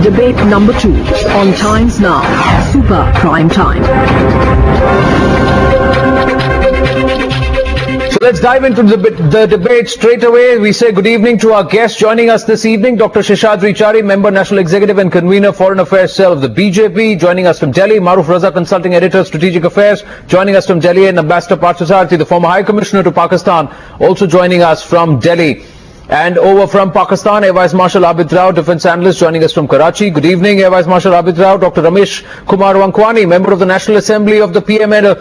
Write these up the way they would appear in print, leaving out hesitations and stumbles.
Debate number 2 on Times Now, Super Prime Time. So let's dive into the debate straight away. We say good evening to our guest joining us this evening, Dr. Seshadri Chari, Member, National Executive and Convener, Foreign Affairs Cell of the BJP. Joining us from Delhi, Maruf Raza, Consulting Editor, Strategic Affairs. Joining us from Delhi, and Ambassador Parthasarathy, the former High Commissioner to Pakistan, also joining us from Delhi. And over from Pakistan, Air Vice Marshal Abid Rao, Defence Analyst, joining us from Karachi. Good evening, Air Vice Marshal Abid Rao. Dr. Ramesh Kumar Wankwani, Member of the National Assembly of the PMN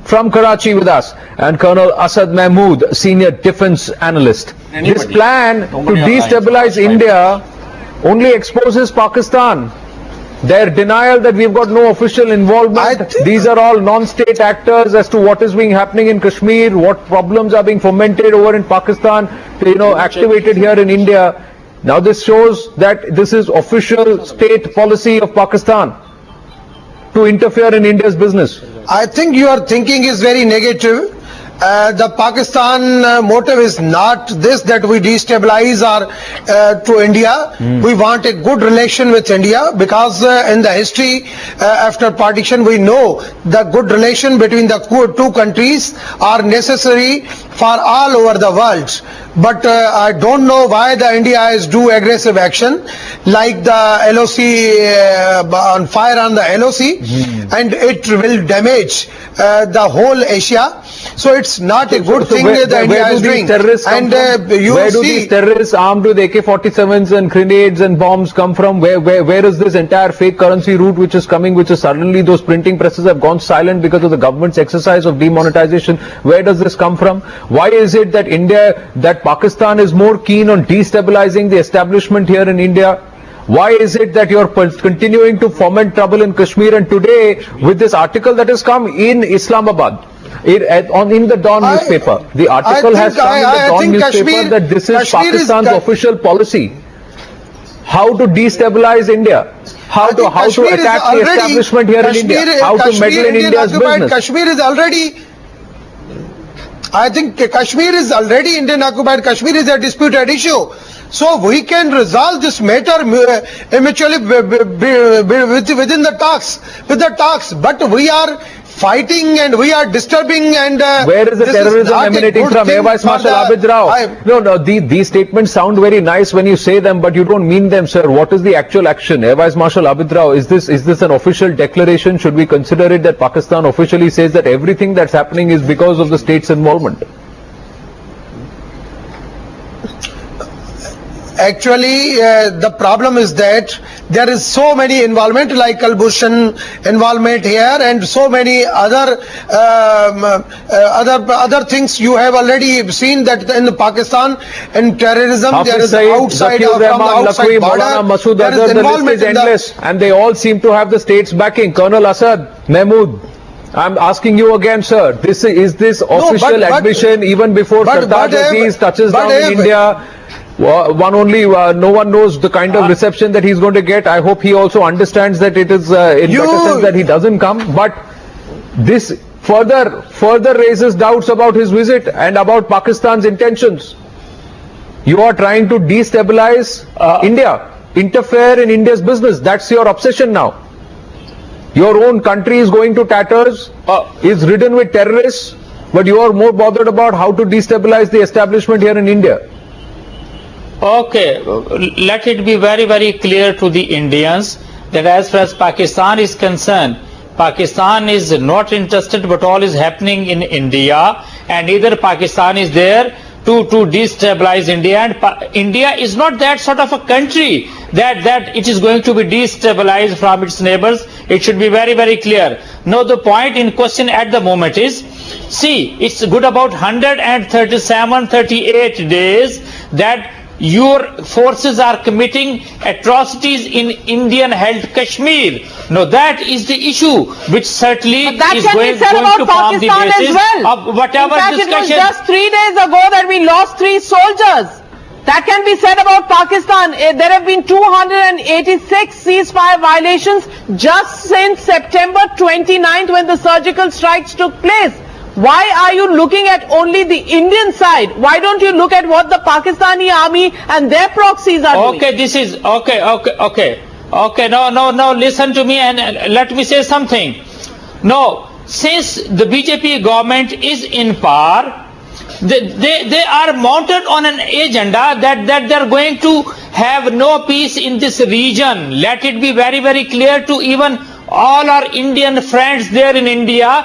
from Karachi with us. And Colonel Asad Mahmood, Senior Defence Analyst. This plan to destabilize India only exposes Pakistan. Their denial that we've got no official involvement, these are all non-state actors as to what is being happening in Kashmir, what problems are being fomented over in Pakistan, activated here in India. Now this shows that this is official state policy of Pakistan to interfere in India's business. I think your thinking is very negative. The Pakistan motive is not this, that we destabilize to India. We want a good relation with India because in the history after partition we know the good relation between the two countries are necessary for all over the world. But I don't know why the India is do aggressive action like the LOC, on fire on the LOC, and it will damage the whole Asia. So it's not a good thing that India is doing. And where do these terrorists armed with AK-47s and grenades and bombs come from? Where is this entire fake currency route which is coming, which is suddenly those printing presses have gone silent because of the government's exercise of demonetization? Where does this come from? Why is it that Pakistan is more keen on destabilizing the establishment here in India? Why is it that you're continuing to foment trouble in Kashmir? And today, with this article that has come in Islamabad, in the Dawn newspaper, the article has come in the Dawn newspaper that this is Pakistan's official policy. How to destabilize India? How to attack the establishment here in India? How to meddle in India's business? Kashmir is already... I think Kashmir is already Indian occupied. Kashmir is a disputed issue. So we can resolve this matter mutually within the talks, But we are fighting and we are disturbing and... Where is the terrorism emanating from? Air Vice Marshal Abid Rao. No, these statements sound very nice when you say them, but you don't mean them, sir. What is the actual action? Air Vice Marshal Abid Rao, is this an official declaration? Should we consider it that Pakistan officially says that everything that's happening is because of the state's involvement? Actually, the problem is that there is so many involvement like Kulbhushan involvement here and so many other things. You have already seen that in Pakistan in terrorism there is outside from the outside border there is involvement in endless, and they all seem to have the state's backing. Colonel Asad Mahmood, I'm asking you again, sir. Is this official admission even before Sardar Aziz touches down in India? No one knows the kind of reception that he's going to get. I hope he also understands that it is in better sense that he doesn't come. But this further raises doubts about his visit and about Pakistan's intentions. You are trying to destabilize India, interfere in India's business. That's your obsession now. Your own country is going to tatters, is ridden with terrorists, but you are more bothered about how to destabilize the establishment here in India. Okay, let it be very, very clear to the Indians that as far as Pakistan is concerned, Pakistan is not interested what all is happening in India, and neither Pakistan is there to destabilize India, and India is not that sort of a country that it is going to be destabilized from its neighbors. It should be very, very clear. Now the point in question at the moment is, see, it's good about 137-38 days that your forces are committing atrocities in Indian-held Kashmir. Now that is the issue which certainly is going to form the basis of whatever discussion. It was just 3 days ago that we lost 3 soldiers. That can be said about Pakistan. There have been 286 ceasefire violations just since September 29th when the surgical strikes took place. Why are you looking at only the Indian side? Why don't you look at what the Pakistani army and their proxies are doing? Okay, this is okay. No. Listen to me and let me say something. No, since the BJP government is in power, they are mounted on an agenda that they are going to have no peace in this region. Let it be very, very clear to even all our Indian friends there in India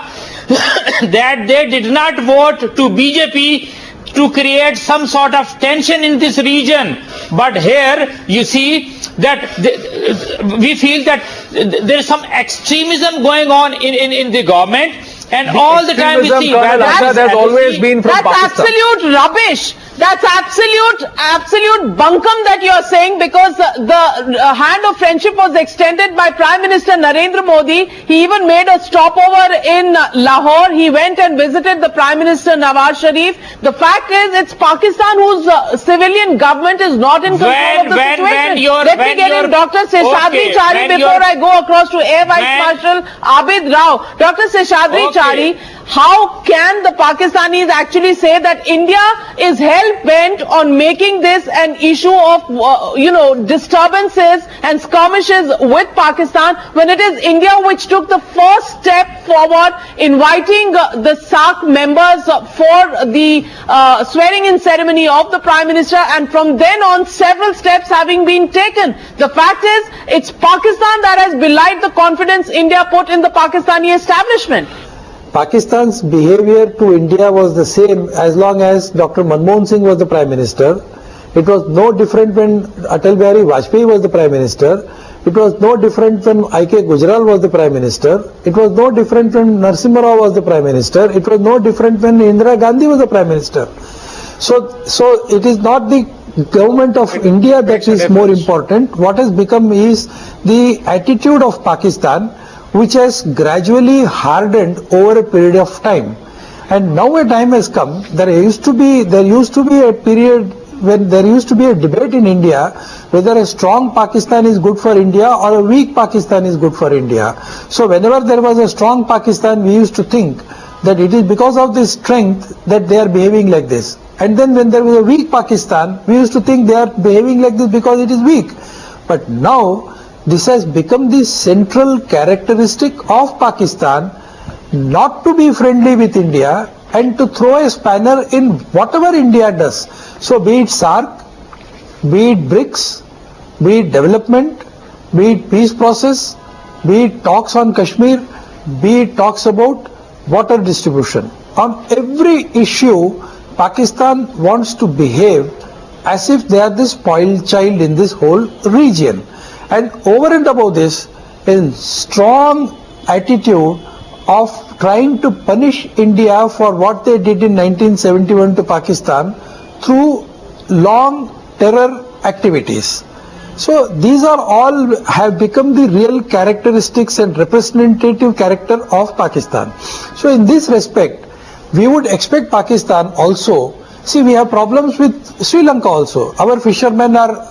that they did not vote to BJP to create some sort of tension in this region. But here you see that we feel that there is some extremism going on in the government, and all the time we see Colonel Azhar, there's always been from That's Pakistan. absolute rubbish. That's absolute bunkum that you're saying, because the hand of friendship was extended by Prime Minister Narendra Modi. He even made a stopover in Lahore. He went and visited the Prime Minister Nawaz Sharif. The fact is, it's Pakistan whose civilian government is not in control of the situation. Let me get in Dr. Seshadri Chari before I go across to Air Vice Marshal Abid Rao. Dr. Seshadri Chari, how can the Pakistanis actually say that India is hell-bent on making this an issue of, disturbances and skirmishes with Pakistan, when it is India which took the first step forward inviting the SAARC members for the swearing-in ceremony of the Prime Minister, and from then on several steps having been taken? The fact is, it's Pakistan that has belied the confidence India put in the Pakistani establishment. Pakistan's behavior to India was the same as long as Dr. Manmohan Singh was the Prime Minister. It was no different when Atal Bihari Vajpayee was the Prime Minister. It was no different when I.K. Gujral was the Prime Minister. It was no different when Narasimha Rao was the Prime Minister. It was no different when Indira Gandhi was the Prime Minister. So it is not the government of India that is more important. What has become is the attitude of Pakistan, which has gradually hardened over a period of time. And now a time has come. There used to be a period when there used to be a debate in India whether a strong Pakistan is good for India or a weak Pakistan is good for India. So whenever there was a strong Pakistan, we used to think that it is because of this strength that they are behaving like this. And then when there was a weak Pakistan, we used to think they are behaving like this because it is weak. But now this has become the central characteristic of Pakistan, not to be friendly with India and to throw a spanner in whatever India does. So be it SAARC, be it BRICS, be it development, be it peace process, be it talks on Kashmir, be it talks about water distribution. On every issue, Pakistan wants to behave as if they are the spoiled child in this whole region. And over and above this, a strong attitude of trying to punish India for what they did in 1971 to Pakistan through long terror activities. So these are all have become the real characteristics and representative character of Pakistan. So in this respect, we would expect Pakistan also. See, we have problems with Sri Lanka also. Our fishermen are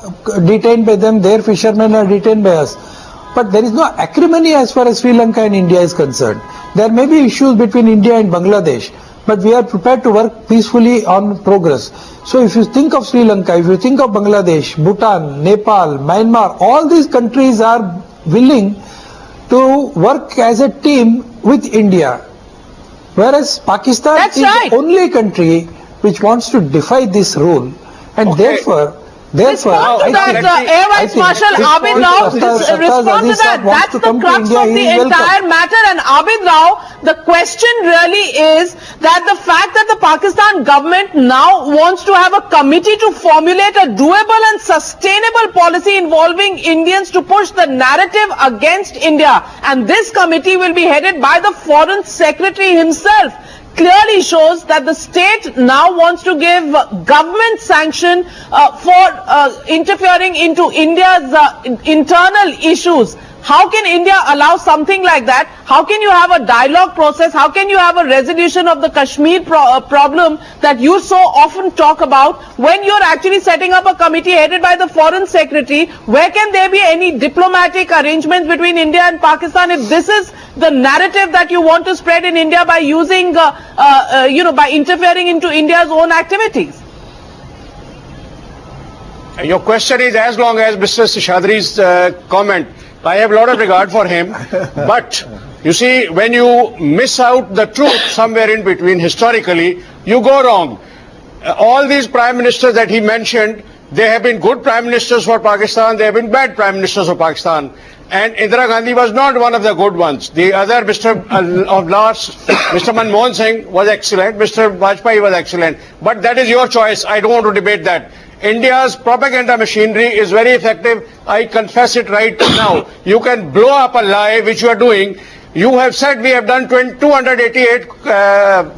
detained by them, their fishermen are detained by us. But there is no acrimony as far as Sri Lanka and India is concerned. There may be issues between India and Bangladesh, but we are prepared to work peacefully on progress. So if you think of Sri Lanka, if you think of Bangladesh, Bhutan, Nepal, Myanmar, all these countries are willing to work as a team with India. Whereas Pakistan is the only country which wants to defy this rule, and therefore Respond to that, Air Vice Marshal Abid Rao. Respond to that. That's the crux of the entire matter. And Abid Rao, the question really is that the fact that the Pakistan government now wants to have a committee to formulate a doable and sustainable policy involving Indians to push the narrative against India. And this committee will be headed by the Foreign Secretary himself. Clearly shows that the state now wants to give government sanction for interfering into India's internal issues. How can India allow something like that? How can you have a dialogue process? How can you have a resolution of the Kashmir problem that you so often talk about when you're actually setting up a committee headed by the Foreign Secretary? Where can there be any diplomatic arrangements between India and Pakistan if this is the narrative that you want to spread in India by using, by interfering into India's own activities? Your question is as long as Mr. Seshadri's comment. I have a lot of regard for him, but you see, when you miss out the truth somewhere in between historically, you go wrong. All these prime ministers that he mentioned, they have been good prime ministers for Pakistan, they have been bad prime ministers for Pakistan. And Indira Gandhi was not one of the good ones. The other Mr. Manmohan Singh was excellent, Mr. Vajpayee was excellent. But that is your choice, I don't want to debate that. India's propaganda machinery is very effective. I confess it right now. You can blow up a lie, which you are doing. You have said we have done 288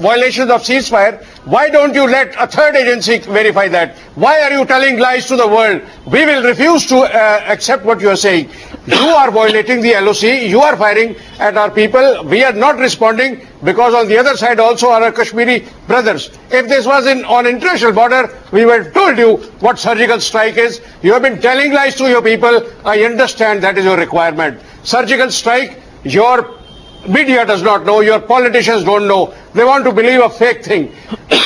violations of ceasefire. Why don't you let a third agency verify that? Why are you telling lies to the world? We will refuse to accept what you are saying. You are violating the LOC. You are firing at our people. We are not responding because on the other side also are our Kashmiri brothers. If this was on international border, we would have told you what surgical strike is. You have been telling lies to your people. I understand that is your requirement. Surgical strike, your media does not know, your politicians don't know. They want to believe a fake thing.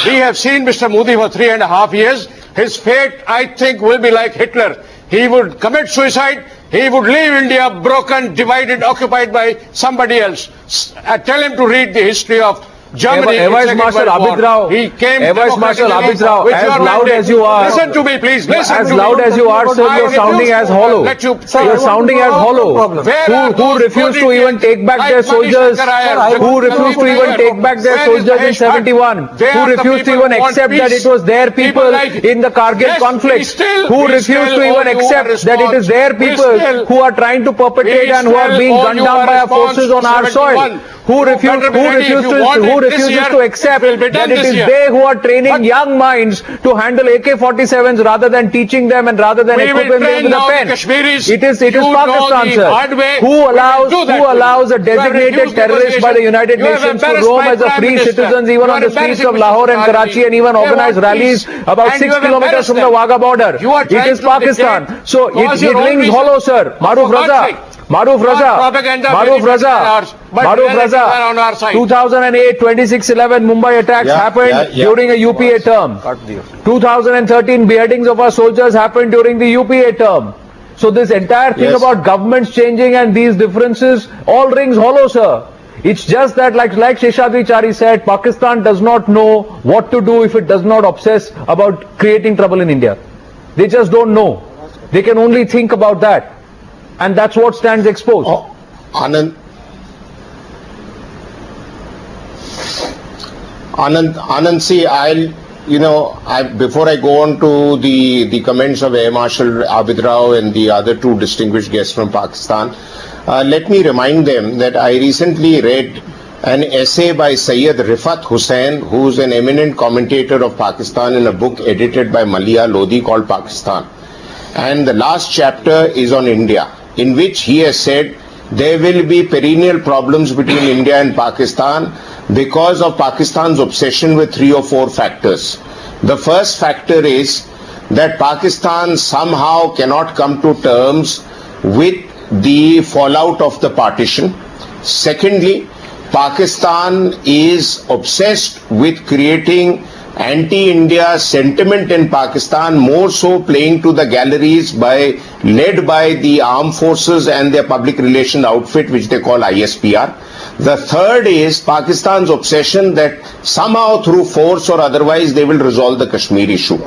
We have seen Mr. Modi for 3.5 years. His fate, I think, will be like Hitler. He would commit suicide. He would leave India broken, divided, occupied by somebody else. Tell him to read the history of Germany. Air Vice Marshal Abid Rao. He came. Air Vice Marshal Abid Rao. As loud as you are. Listen to me, please. Listen as to loud me. as you are, sir, you're sounding as hollow. You're sounding as hollow. Who refused to even take back their soldiers? Who refused to even take back their soldiers in 71? Who refused to even accept that it was their people in the Kargil conflict? Who refused to even accept that it is their people who are trying to perpetrate and who are being gunned down by our forces on our soil? Who refuses to accept that it is they who are training young minds to handle AK-47s rather than teaching them and rather than equipping them with a pen? It is Pakistan, sir. Who allows a designated terrorist by the United Nations to roam as a free citizens even on the streets of Lahore and Karachi and even organize rallies about 6 kilometers from the Wagah border? It is Pakistan. So it rings hollow, sir. Maruf Raza, 2008, 26/11 Mumbai attacks happened during a UPA term. 2013 beheadings of our soldiers happened during the UPA term. So this entire thing about governments changing and these differences all rings hollow, sir. It's just that, like Seshadri Chari said, Pakistan does not know what to do if it does not obsess about creating trouble in India. They just don't know. They can only think about that. And that's what stands exposed. Anand, see, before I go on to the comments of Air Marshal Abid Rao and the other two distinguished guests from Pakistan, let me remind them that I recently read an essay by Syed Rifat Hussain, who's an eminent commentator of Pakistan, in a book edited by Malia Lodi called Pakistan. And the last chapter is on India, in which he has said there will be perennial problems between India and Pakistan because of Pakistan's obsession with 3 or 4 factors. The first factor is that Pakistan somehow cannot come to terms with the fallout of the partition. Secondly, Pakistan is obsessed with creating anti-India sentiment in Pakistan, more so playing to the galleries led by the armed forces and their public relation outfit, which they call ISPR. The third is Pakistan's obsession that somehow through force or otherwise they will resolve the Kashmir issue.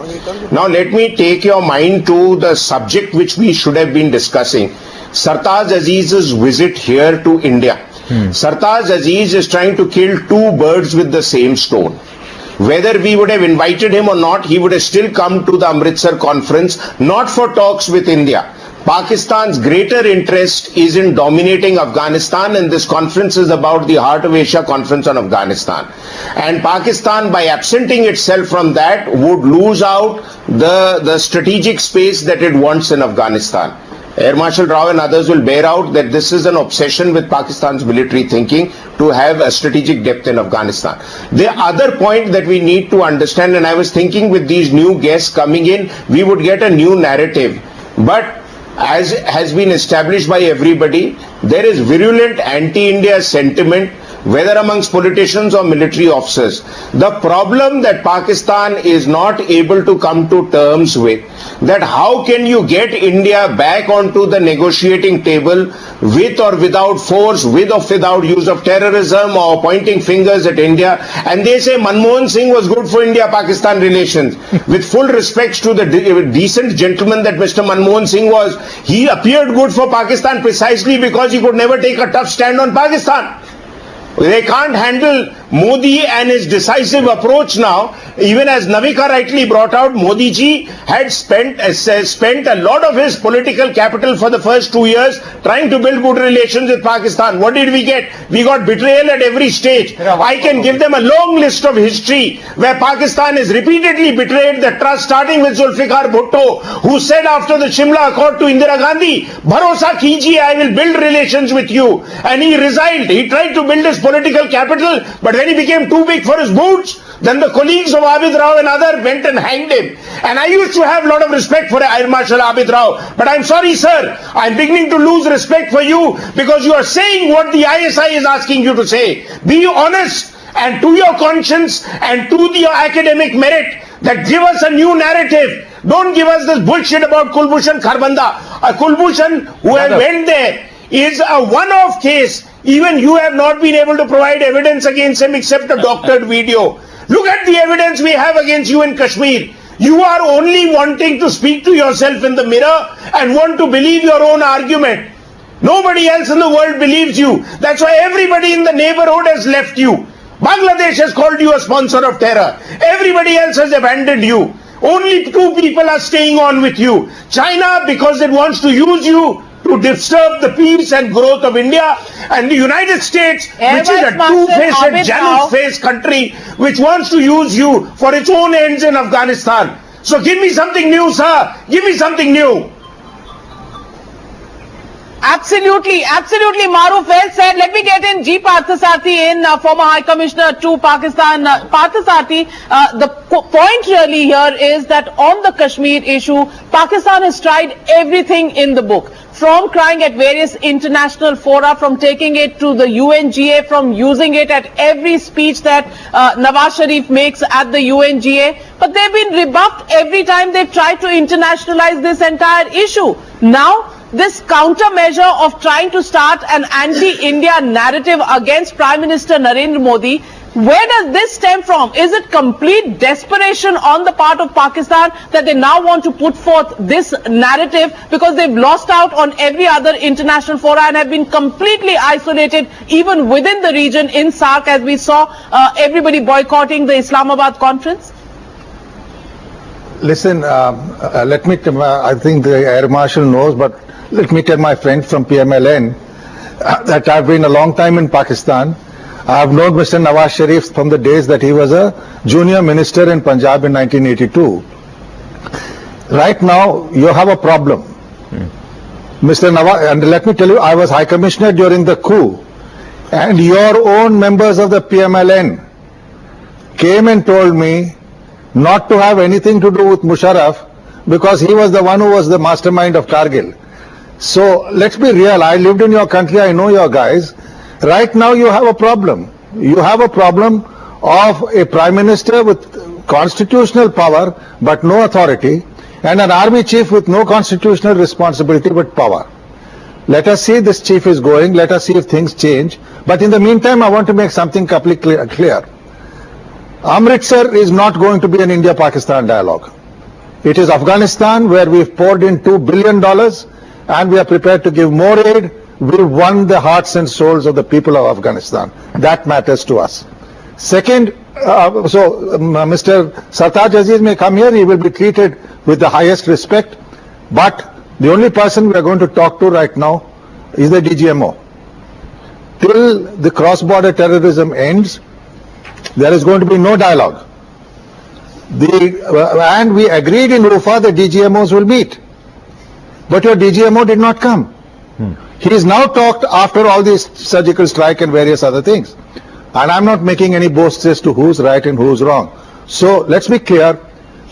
Now let me take your mind to the subject which we should have been discussing. Sartaj Aziz's visit here to India. Sartaj Aziz is trying to kill 2 birds with the same stone. Whether we would have invited him or not, he would have still come to the Amritsar conference, not for talks with India. Pakistan's greater interest is in dominating Afghanistan, and this conference is about the Heart of Asia Conference on Afghanistan. And Pakistan, by absenting itself from that, would lose out the strategic space that it wants in Afghanistan. Air Marshal Rao and others will bear out that this is an obsession with Pakistan's military thinking to have a strategic depth in Afghanistan. The other point that we need to understand, and I was thinking with these new guests coming in, we would get a new narrative. But as has been established by everybody, there is virulent anti-India sentiment, whether amongst politicians or military officers. The problem that Pakistan is not able to come to terms with, that how can you get India back onto the negotiating table with or without force, with or without use of terrorism or pointing fingers at India, and they say Manmohan Singh was good for India-Pakistan relations. With full respects to the decent gentleman that Mr. Manmohan Singh was, he appeared good for Pakistan precisely because he could never take a tough stand on Pakistan. They can't handle Modi and his decisive approach now. Even as Navika rightly brought out, Modi ji had spent a lot of his political capital for the first 2 years trying to build good relations with Pakistan. What did we get? We got betrayal at every stage. I can give them a long list of history where Pakistan has repeatedly betrayed the trust, starting with Zulfikar Bhutto, who said after the Shimla Accord to Indira Gandhi, "Bharosa kijiye, I will build relations with you." And he resigned. He tried to build his political capital, but when he became too big for his boots, then the colleagues of Abid Rao and others went and hanged him. And I used to have a lot of respect for Air Marshal Abid Rao, but I'm sorry, sir, I'm beginning to lose respect for you because you are saying what the ISI is asking you to say. Be honest and to your conscience and to your academic merit that give us a new narrative. Don't give us this bullshit about Kulbhushan Kharbanda. Kulbhushan, who went there, is a one-off case. Even you have not been able to provide evidence against him except a doctored video. Look at the evidence we have against you in Kashmir. You are only wanting to speak to yourself in the mirror and want to believe your own argument. Nobody else in the world believes you. That's why everybody in the neighborhood has left you. Bangladesh has called you a sponsor of terror. Everybody else has abandoned you. Only 2 people are staying on with you. China, because it wants to use you to disturb the peace and growth of India, and the United States, which is a two-faced, Janus-faced country, which wants to use you for its own ends in Afghanistan. So give me something new, sir. Give me something new. Absolutely, absolutely, Maruf, well said. Let me get in G. Parthasarathi in, former High Commissioner to Pakistan. Parthasarathi, the point really here is that on the Kashmir issue, Pakistan has tried everything in the book. From crying at various international fora, from taking it to the UNGA, from using it at every speech that Nawaz Sharif makes at the UNGA. But they've been rebuffed every time they've tried to internationalize this entire issue. Now, this countermeasure of trying to start an anti-India narrative against Prime Minister Narendra Modi, where does this stem from? Is it complete desperation on the part of Pakistan that they now want to put forth this narrative because they've lost out on every other international fora and have been completely isolated even within the region in SAARC, as we saw everybody boycotting the Islamabad conference? Listen, let me, I think the Air Marshal knows, but let me tell my friend from PMLN that I've been a long time in Pakistan. I have known Mr. Nawaz Sharif from the days that he was a junior minister in Punjab in 1982. Right now, you have a problem. Mr. Nawaz, and let me tell you, I was High Commissioner during the coup, and your own members of the PMLN came and told me not to have anything to do with Musharraf because he was the one who was the mastermind of Kargil. So let's be real. I lived in your country. I know your guys. Right now you have a problem. You have a problem of a prime minister with constitutional power but no authority, and an army chief with no constitutional responsibility but power. Let us see this chief is going. Let us see if things change. But in the meantime, I want to make something completely clear. Amritsar is not going to be an India-Pakistan dialogue. It is Afghanistan, where we've poured in $2 billion and we are prepared to give more aid. We won the hearts and souls of the people of Afghanistan. That matters to us. Second, Mr. Sartaj Aziz may come here. He will be treated with the highest respect. But the only person we are going to talk to right now is the DGMO. Till the cross-border terrorism ends, there is going to be no dialogue. And we agreed in UFA the DGMOs will meet. but your DGMO did not come. He is now talked after all this surgical strike and various other things. And I'm not making any boasts as to who's right and who's wrong. So let's be clear.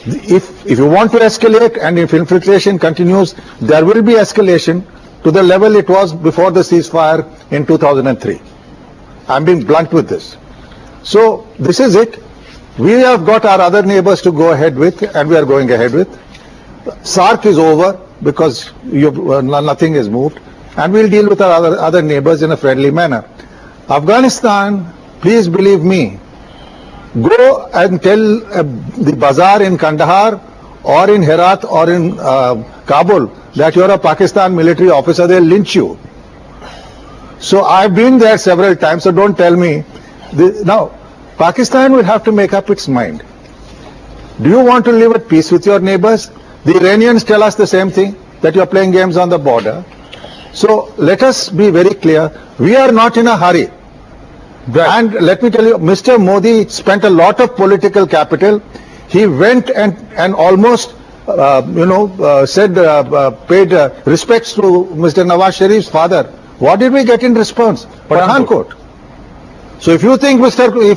If you want to escalate and if infiltration continues, there will be escalation to the level it was before the ceasefire in 2003. I'm being blunt with this. So this is it. We have got our other neighbors to go ahead with, and we are going ahead with. SARC is over because nothing is moved, and we'll deal with our other neighbors in a friendly manner. Afghanistan, please believe me, go and tell the bazaar in Kandahar or in Herat or in Kabul that you're a Pakistan military officer, they'll lynch you. So I've been there several times, so don't tell me. Now, Pakistan will have to make up its mind. Do you want to live at peace with your neighbors? The Iranians tell us the same thing, that you're playing games on the border. So let us be very clear, we are not in a hurry. Right. And let me tell you, Mr. Modi spent a lot of political capital. He went and almost, paid respects to Mr. Nawaz Sharif's father. What did we get in response? Pathankot. So if you think Mr. Modi,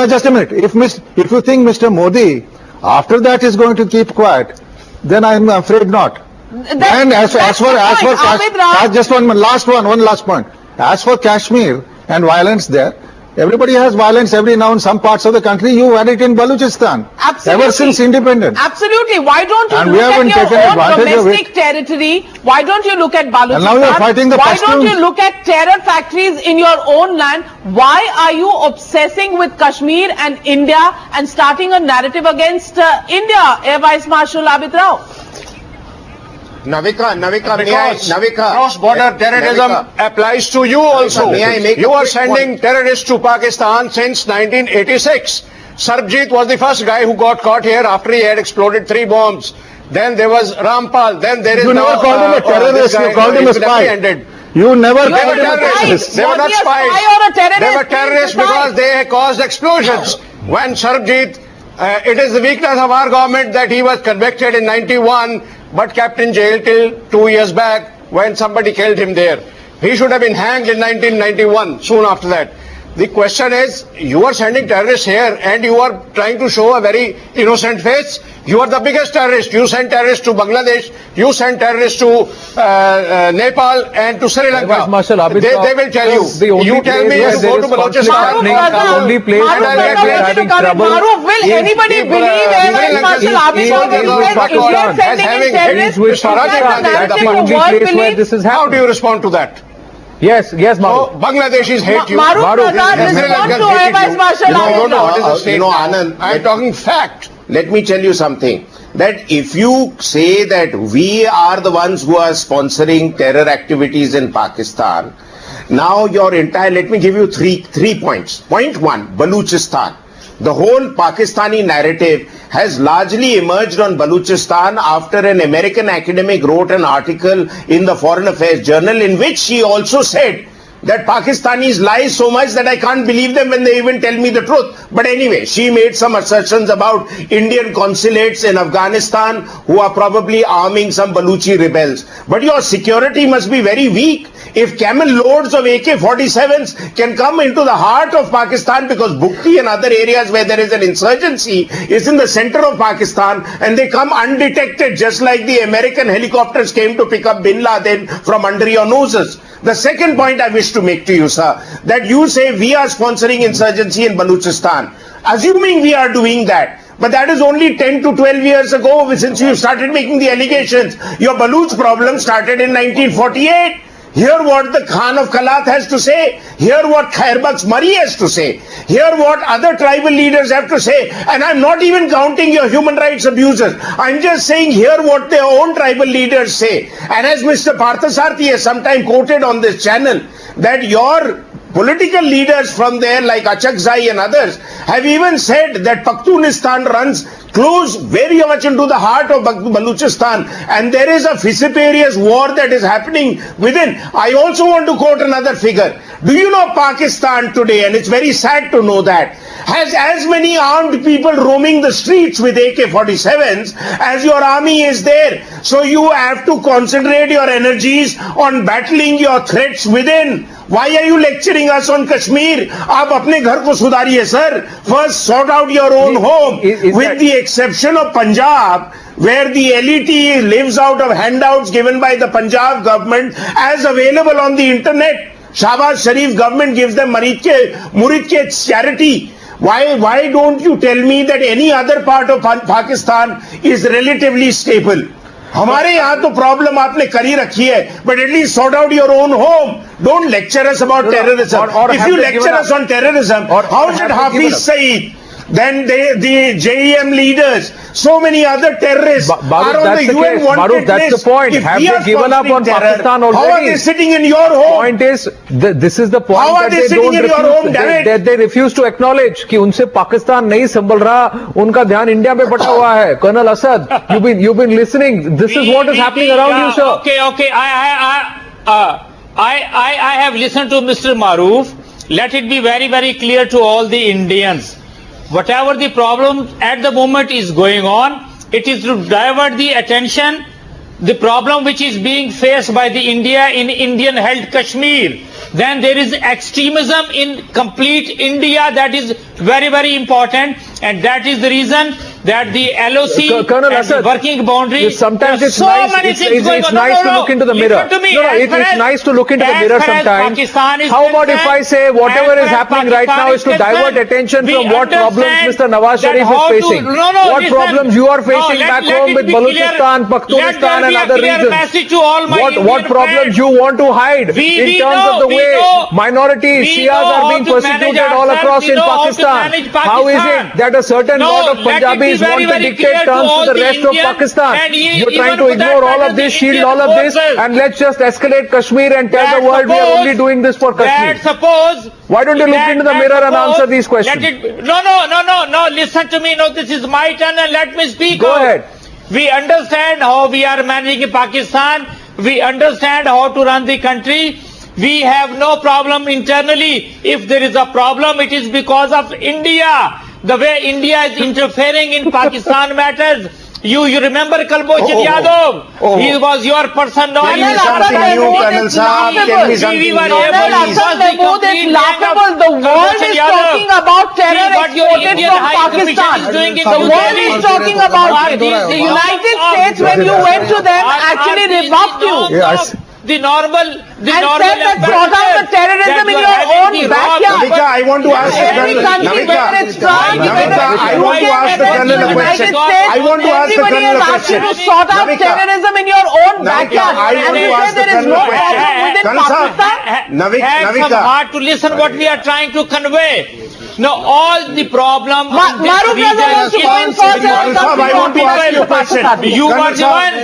just a minute. If you think Mr. Modi after that is going to keep quiet, then I'm afraid not. And as for just one last point. As for Kashmir and violence there, everybody has violence every now in some parts of the country. You had it in Balochistan. Absolutely. Ever since independence. Absolutely. Why don't you and look at your own domestic of territory? Why don't you look at Balochistan? And now you're fighting the Why Pashtuns. don't you look at terror factories in your own land? Why are you obsessing with Kashmir and India and starting a narrative against India, Air Vice Marshal Abid Rao? Navika, cross-border terrorism applies to you also. You are sending terrorists to Pakistan since 1986. Sarbjeet was the first guy who got caught here after he had exploded 3 bombs. Then there was Rampal. Then there is you never called him a terrorist. You called him a spy. You never called him a terrorist. They were not spies. They were terrorists because they caused explosions. When Sarbjeet, it is the weakness of our government that he was convicted in 91. But kept in jail till 2 years back when somebody killed him there. He should have been hanged in 1991, soon after that. The question is, you are sending terrorists here and you are trying to show a very innocent face. You are the biggest terrorist. You send terrorists to Bangladesh, you send terrorists to Nepal and to Sri Lanka. They will tell you. You tell me you go to Balochistan. The only place where they are having trouble. Will anybody believe Air Vice Marshal Abid Rao as having How do you respond to that? Yes, Maru. So, Bangladeshis hate you. Maru, respond to Air Vice Marshal Abid Rao. Anand, I'm talking fact. Let me tell you something, that if you say that we are the ones who are sponsoring terror activities in Pakistan, now your entire, let me give you three points. Point 1, Balochistan. The whole Pakistani narrative has largely emerged on Balochistan after an American academic wrote an article in the Foreign Affairs Journal in which she also said that Pakistanis lie so much that I can't believe them when they even tell me the truth. But anyway, she made some assertions about Indian consulates in Afghanistan who are probably arming some Baluchi rebels. But your security must be very weak. If camel loads of AK-47s can come into the heart of Pakistan, because Bukti and other areas where there is an insurgency is in the center of Pakistan, and they come undetected just like the American helicopters came to pick up Bin Laden from under your noses. The second point I wish to make to you, sir, that you say we are sponsoring insurgency in Balochistan. Assuming we are doing that, but that is only 10 to 12 years ago since you started making the allegations. Your Baluch problem started in 1948. Hear what the Khan of Kalat has to say. Hear what Khairbaksh Mari has to say. Hear what other tribal leaders have to say. And I'm not even counting your human rights abusers. I'm just saying hear what their own tribal leaders say. And as Mr. Parthasarathi has sometime quoted on this channel, that your Political leaders from there like Achakzai and others have even said that Pakhtunistan runs close very much into the heart of Baluchistan, and there is a vociferous war that is happening within. I also want to quote another figure. Do you know Pakistan today, and it's very sad to know that, has as many armed people roaming the streets with AK-47s as your army is there. So you have to concentrate your energies on battling your threats within. Why are you lecturing us on Kashmir? आप अपने घर को सुधारिए, sir. First, sort out your own home. With the exception of Punjab, where the LET lives out of handouts given by the Punjab government as available on the internet. Shahbaz Sharif government gives them murid ke charity. Why don't you tell me that any other part of Pakistan is relatively stable? हमारे यहाँ तो problem आपने करी रखी है, but at least sort out your own home. Don't lecture us about terrorism. If you lecture us on terrorism, how should Hafiz Saeed, then the JEM leaders, so many other terrorists are on the UN wanted list? That's the point. Have they given up on Pakistan already? How are they sitting in your home? Point is, this is the point. How are they sitting in your home, damn it? They refuse to acknowledge कि उनसे पाकिस्तान नहीं संभल रहा, उनका ध्यान India में बटा हुआ है. Colonel Asad, you've been listening. This is what is happening around you, sir. Okay. I have listened to Mr. Maroof. Let it be very, very clear to all the Indians. Whatever the problem at the moment is going on, it is to divert the attention, the problem which is being faced by the India in Indian-held Kashmir. Then there is extremism in complete India that is very, very important, and that is the reason that the LOC Colonel and Asad, the working boundary. sometimes it's so nice, many things going it's on. nice to look into the mirror. It's nice to look into the mirror sometimes. How about if I say whatever is happening right now is to divert attention from what problems Mr. Nawaz Sharif is facing? What problems you are facing back home with Balochistan, Pakhtunistan and other regions? What problems you want to hide in terms of the way minorities, Shias are being persecuted all across in Pakistan? How is it that a certain lot of Punjabis want to dictate terms to the rest of Pakistan? You're trying to ignore all of this, shield all of this, and let's just escalate Kashmir and tell the world we are only doing this for Kashmir. Why don't you look into the mirror and answer these questions? No, listen to me. No, this is my turn and let me speak. Go ahead. We understand how we are managing Pakistan. We understand how to run the country. We have no problem internally. If there is a problem, it is because of India. The way India is interfering in Pakistan matters. You remember Kalbochan Yadav? He was your person. No, Tell me something new, Colonel Saab. Tell me something new. It's laughable. The world is talking about terror exported from Pakistan. The world is talking about it. The United States, when you went to them, actually rebuffed you. Yes. The normal said that sort out the terrorism in your own backyard. Navika, I want to ask the Every Colonel. country, whether it's France, Navika, I want to ask the Colonel a question. I want to ask the everybody Colonel a has asked you question. to sort out terrorism in your own backyard. I want And to you ask say the there is Colonel no a question. problem within Colonel Saab, Pakistan. Have some heart to listen what we are trying to convey. Now, all the problem Maruf Raza wants to go in for Colonel Saab, I want to ask you a question. You were the one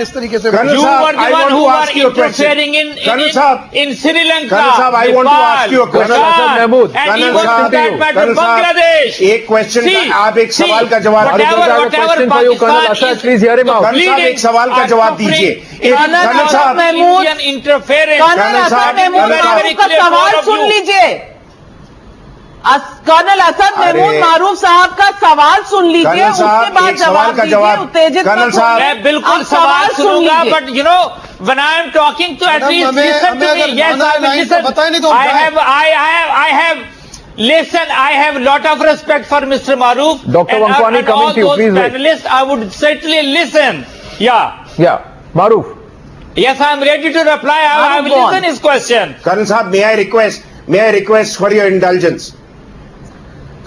Colonel Saab, I want to ask you a question. in Sri Lanka. Colonel Saab, I want to ask you a question. And he was that matter Bangladesh. एक question आप एक सवाल का जवाब Colonel Asad, please hear him out. Colonel साहब एक सवाल का जवाब दीजिए. Colonel Asad Mahmood, Colonel Asad Mahmood मारूफ का सवाल सुन लीजिए. कर्नल असद महमूद मारूफ साहब का सवाल सुन लीजिए, उसके बाद जवाब दीजिए. उत्तेजित कर्नल साहब, मैं बिल्कुल सवाल सुनूंगा, but you know when I am talking to at least listen to me. Yes, I will listen. I have listen. I have lot of respect for Mr. Maroof. Dr. Wankwani coming to you, please wait. Panelists, I would certainly listen. Yeah, Maroof. Yes, I am ready to reply. I will listen his question. Colonel Saab, may I request for your indulgence?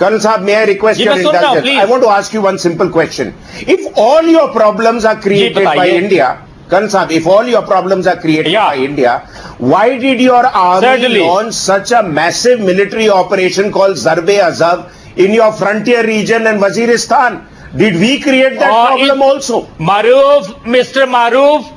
Colonel Saab, may I request your indulgence? I want to ask you one simple question. If all your problems are created by India, Colonel Saab, if all your problems are created by India, why did your army launch such a massive military operation called Zarb-e-Azab in your frontier region and Waziristan? Did we create that problem also? Maroof, Mr. Maroof,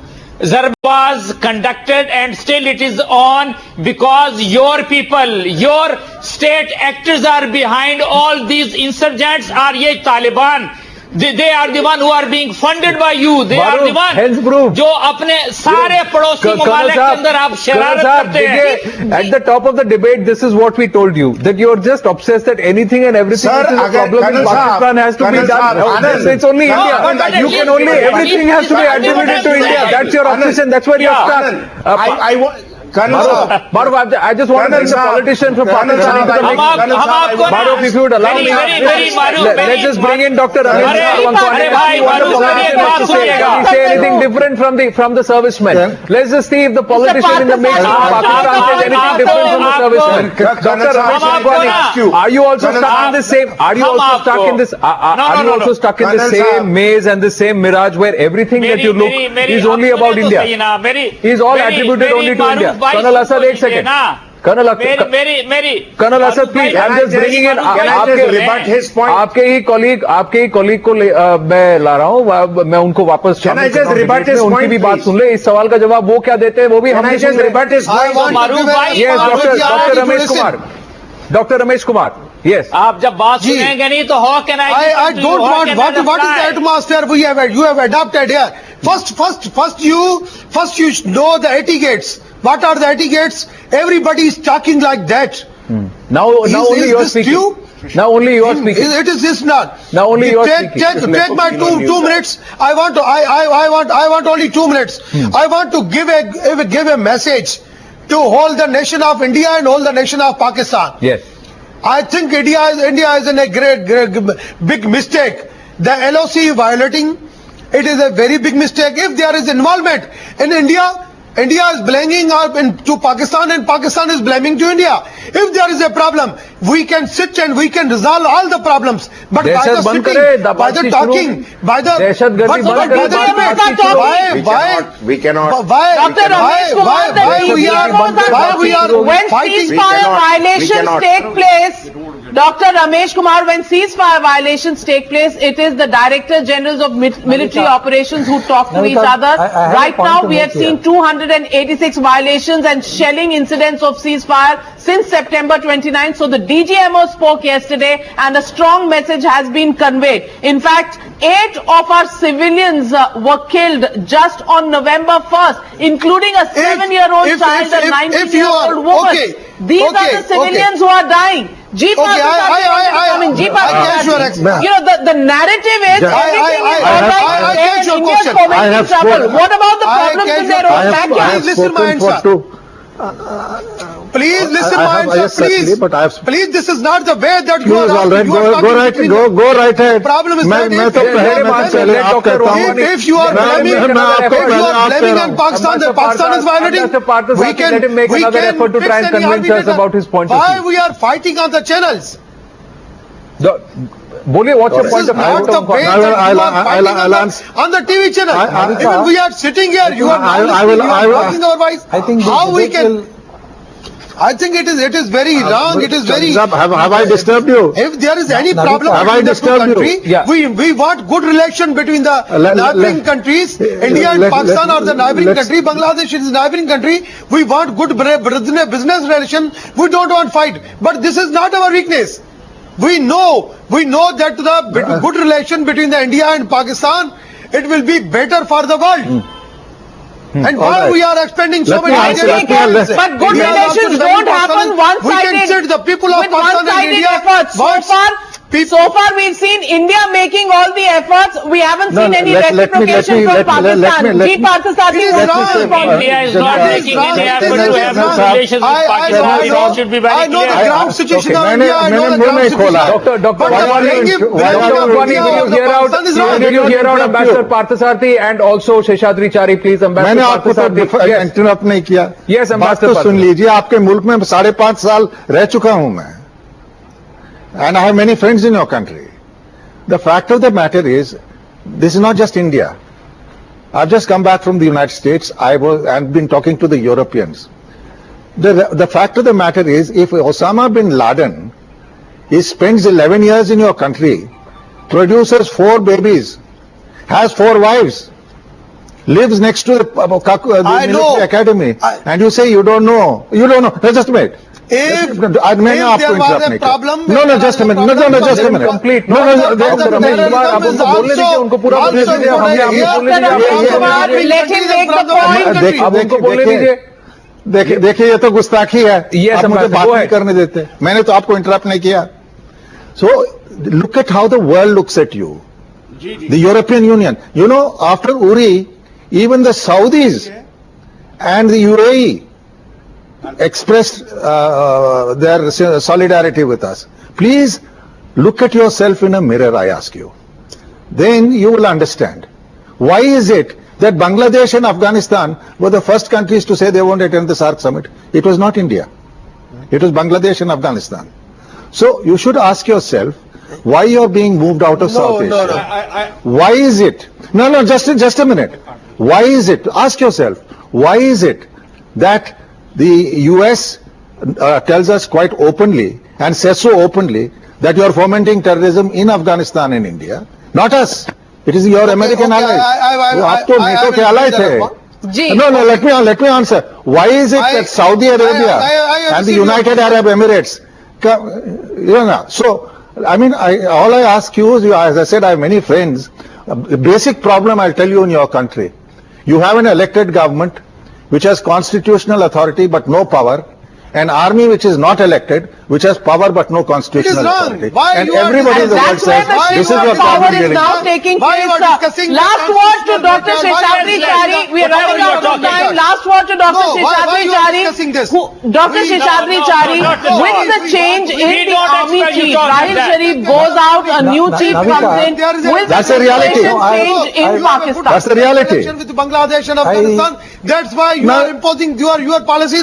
Zarb was conducted and still it is on because your people, your state actors are behind all these insurgents are ye Taliban. They are the one who are being funded by you. They are the one hence proof. जो अपने सारे पड़ोसी ममालिक के अंदर आप शरारत करते हैं. At the top of the debate, this is what we told you, that you are just obsessed that anything and everything Sir, which is a problem in Colonel Pakistan has to be Colonel done. Saab, No, it's only No, India. but You can only, everything has to be attributed to India. That's your obsession. That's where you're stuck. Maruf, I just want to bring the politician from Pakistan into the mix. Maruf, if you would allow me, let's just bring in Dr. Ramesh Kumar. Say anything different from the servicemen. Let's just see if the politician in the mix from Pakistan says anything different from the servicemen. Dr. Ramesh Kumar, are you also stuck in the same? Are you also stuck in this? Are you also stuck in the same maze and the same mirage where everything that you look is only about India? Is all attributed only to India? Colonel Asad, एक second. Colonel Asad, please, I'm just bringing in. आपके ही colleague को मैं ला रहा हूँ. मैं उनको वापस. Can I just rebut his point, उनकी भी बात सुन ले. इस सवाल का जवाब वो क्या देते हैं वो भी हम Can I just rebut his point? Yes, Dr. Ramesh Kumar. Dr. Ramesh Kumar. Yes. आप जब बात सुनेंगे नहीं तो how can I don't want. What is the atmosphere you have adopted here? First you know the etiquettes. What are the etiquettes? Everybody is talking like that. Now only you are speaking. Now only you are speaking. It is this not. Now only you are speaking. Take my 2 minutes. I want only 2 minutes. I want to give a message to hold the nation of India and hold the nation of Pakistan. Yes. I think India is in a great big mistake. The LOC violating. It is a very big mistake. If there is involvement in India is blaming to Pakistan and Pakistan is blaming to India. If there is a problem, we can sit and we can resolve all the problems. But by the sitting, by the talking, by the We cannot. Dr. Ramesh Kumar, why we are when fighting? ceasefire violations take place, Dr. Ramesh Kumar, when ceasefire violations take place, it is the Director Generals of Military Operations who talk to each other. Right now, we have seen 286 violations and shelling incidents of ceasefire since September 29. So the DGMO spoke yesterday and a strong message has been conveyed. In fact, 8 of our civilians were killed just on November 1st, including a 7-year-old child, a 19-year-old woman. Okay, These are the civilians who are dying. Okay, the narrative is everything is all right. India is fomenting trouble. What about the problems in their own backyard? Please listen my answer. Please listen my answer. Please, this is not the way that you are. Go right ahead. Problem is that if you are blaming on Pakistan, that Pakistan is violating, we can let him make another effort to try and convince us about his point of view. Why we are fighting on the channels? Boliye, what's your point of view? Not the way that you are fighting on the TV channel. Even we are sitting here, you are talking our voice. I think how we can. I think it is very wrong. It is very. Have I disturbed you? If there is any problem between the two countries, we want good relation between the neighboring countries. India and Pakistan are the neighboring country. Bangladesh is the neighboring country. We want good business relation. We don't want fight. But this is not our weakness. We know that the good relation between the India and Pakistan, it will be better for the world. And why we are expending so many But good relations don't happen one-sided. We can sit the people of with Pakistan and India. Efforts. So far we've seen India making all the efforts. We haven't seen any reciprocation from Pakistan. India is not making any effort to have relations with Pakistan. It should be very clear. I know the ground situation of India. I know the ground situation. Dr. Will you hear out Ambassador Parthasarathy and also Sheshadri Chari, please, Ambassador Parthasarathy? Interrupt नहीं किया. Yes, बात तो सुन लीजिए. आपके मुल्क में 5.5 साल रह चुका हूं मैं. And I have many friends in your country. The fact of the matter is, this is not just India. I've just come back from the United States. I've been talking to the Europeans. The fact of the matter is, if Osama bin Laden, he spends 11 years in your country, produces 4 babies, has 4 wives, lives next to the the I know. military academy, and you say you don't know. You don't know. Just a minute. If मैंने there आपको was interrupt a नहीं किया. problem, No, just a minute. No, just a minute. Complete. No, the अब उनको बोलने दीजिए, उनको पूरा बोलने दीजिए, हमने आपको बोलने दीजिए. Let him make the point. अब उनको बोलने दीजिए. देखिए ये तो गुस्ताखी है. Yes, आप मुझे Ambassador, बात go नहीं ahead. करने देते. मैंने तो आपको इंटरप्ट नहीं किया. So look at how the world looks at you. The European Union. You know, after Uri, even the Saudis and the UAE expressed their solidarity with us. Please look at yourself in a mirror, I ask you. Then you will understand. Why is it that Bangladesh and Afghanistan were the first countries to say they won't attend the SAARC summit? It was not India. It was Bangladesh and Afghanistan. So you should ask yourself why you're being moved out of South Asia. Why is it? No, just a minute. Why is it? Ask yourself, why is it that the US tells us quite openly and says so openly that you're fomenting terrorism in Afghanistan and India, not us. It is your American allies. आप तो NATO के ally थे. No, let me answer. Why is it that Saudi Arabia and the United Arab Emirates, so I mean, all I ask you is, as I said, I have many friends. The basic problem I'll tell you in your country. You have an elected government which has constitutional authority but no power, an army which is not elected, which has power but no constitutional authority. And everybody in the world says, this is your power problem. is now taking place. Last word to Dr. Seshadri Chari. We are running out of time. Last word to Dr. Seshadri Chari. Dr. Seshadri Chari, with the change in the army chief, Rahil Sharif goes out, a new chief comes in. Will That's the a reality. situation change in Pakistan? That's the reality. With Bangladesh and Afghanistan, that's why you are imposing your policy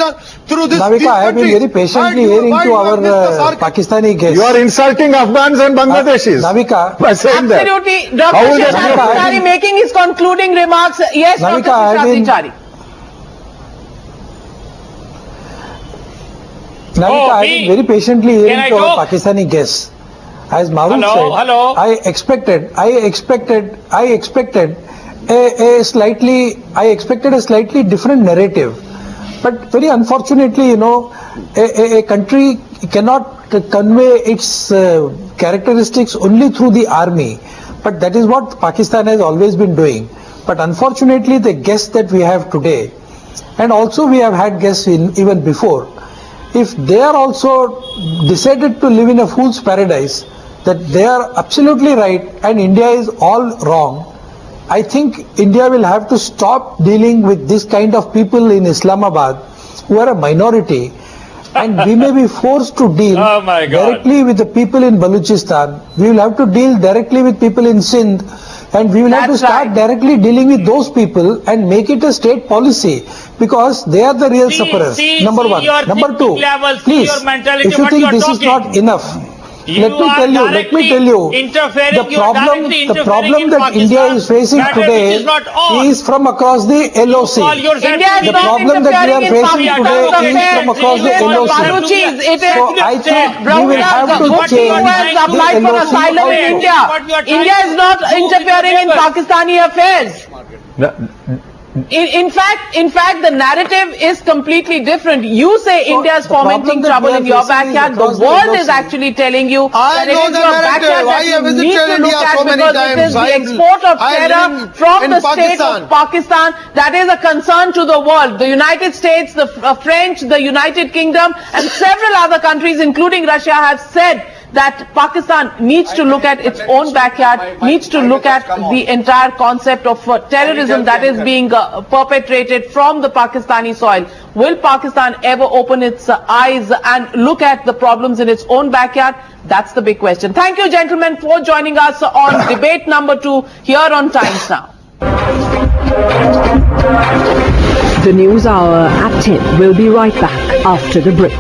through this. Navika, I have been very patiently hearing to our Pakistani guests. You are insulting Afghans and Bangladeshis Navika, by saying that. Absolutely. Dr. How will that Seshadri be? Chari making his concluding remarks. Yes, Navika, Dr. I Seshadri mean- Chari. Navika, I have been very patiently hearing I to our talk? Pakistani guests. As Maruf said, Hello? I expected a slightly different narrative. But very unfortunately, a country cannot convey its characteristics only through the army. But that is what Pakistan has always been doing. But unfortunately, the guests that we have today, and also we have had guests even before, if they are also decided to live in a fool's paradise, that they are absolutely right and India is all wrong, I think India will have to stop dealing with this kind of people in Islamabad who are a minority, and we may be forced to deal Oh my God. directly with the people in Balochistan. We will have to deal directly with people in Sindh, and we will have to That's start right. directly dealing with those people and make it a state policy, because they are the real sufferers. Number one. your Number two, thinking level, see please, your mentality, if you what think you are this is talking. not enough, You let me are tell you, interfering, the you are directly problem interfering in that India Pakistan, is facing matter which today is not on. is from across the Call LOC. yourself India is The not problem that we are interfering in facing Pakistan's today is affairs. from across It the is LOC. Baluchis. It is So I think we will have to what change you has applied the for LOC asylum in also. India. What you are trying India to is not do interfering in with the Pakistani affairs. In fact, the narrative is completely different. You say India is the problem fomenting that trouble we are in your facing is backyard. The across the world LOC. is actually telling you I that it know is the your narrative. backyard I that have you need visited to India look at, so many because it is times. the export of I terror live from in the state Pakistan. of Pakistan that is a concern to the world. The United States, the French, the United Kingdom, and several other countries, including Russia, have said that Pakistan needs to look at its own backyard, needs to look at the entire concept of terrorism that is being perpetrated from the Pakistani soil. Will Pakistan ever open its eyes and look at the problems in its own backyard? That's the big question. Thank you, gentlemen, for joining us on debate number 2 here on Times Now. The News Hour at 10 will be right back after the break.